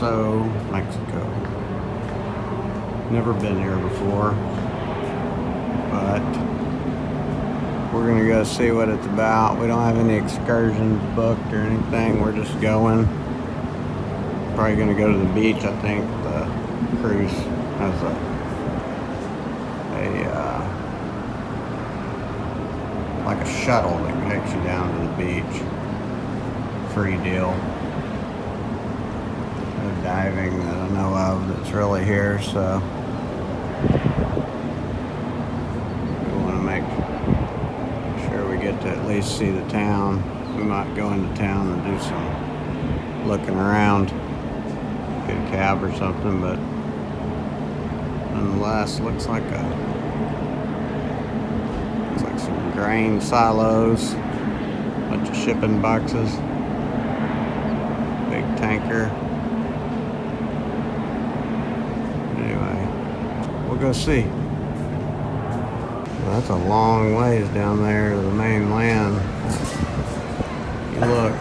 Progreso, Mexico. Never been here before, but we're gonna go see what it's about. We don't have any excursions booked or anything. We're just going. Probably gonna go to the beach. I think the cruise has like a shuttle that takes you down to the beach. Free deal. No diving that I know of that's really here, so we want to make sure we get to at least see the town. We might go into town and do some looking around, get a cab or something, but nonetheless, looks like some grain silos, bunch of shipping boxes, big tanker. Anyway, we'll go see. Well, that's a long ways down there to the main land. You look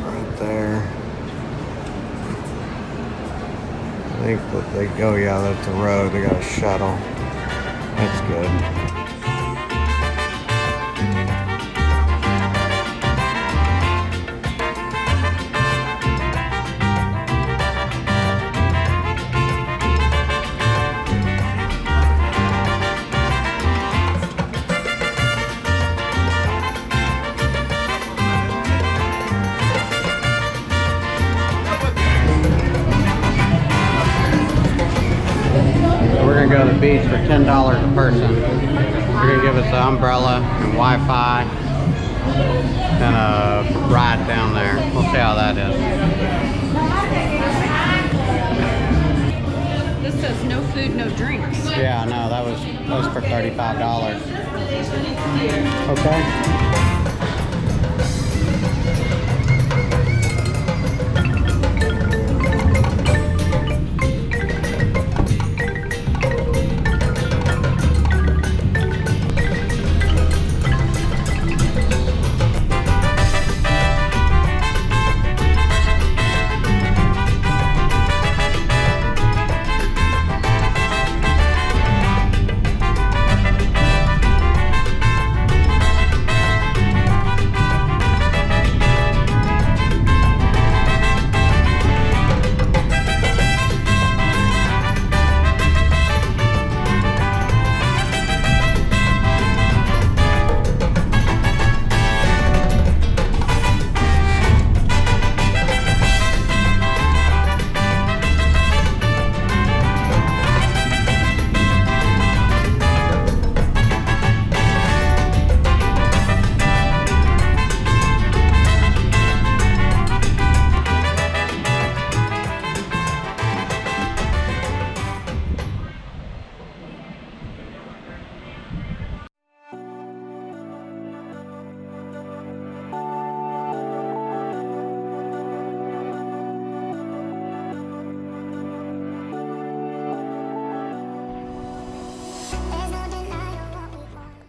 right there. I think that they go, yeah, that's the road. They got a shuttle. That's good. We're gonna go to the beach for $10 a person. They're gonna give us an umbrella and Wi-Fi and a ride down there. We'll see how that is. This says no food, no drinks. Yeah, no, that was for $35. Okay.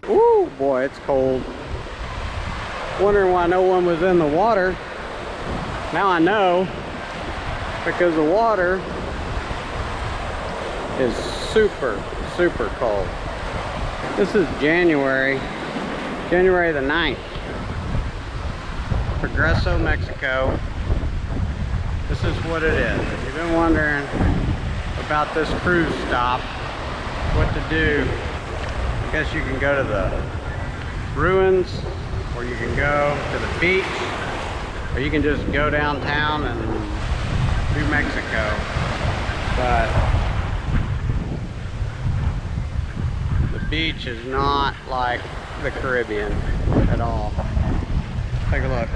Ooh, boy, it's cold. Wondering why no one was in the water. Now I know, because the water is super, super cold. This is January the 9th. Progreso, Mexico. This is what it is. If you've been wondering about this cruise stop, what to do, I guess you can go to the ruins, or you can go to the beach, or you can just go downtown and do Mexico. But the beach is not like the Caribbean at all. Take a look.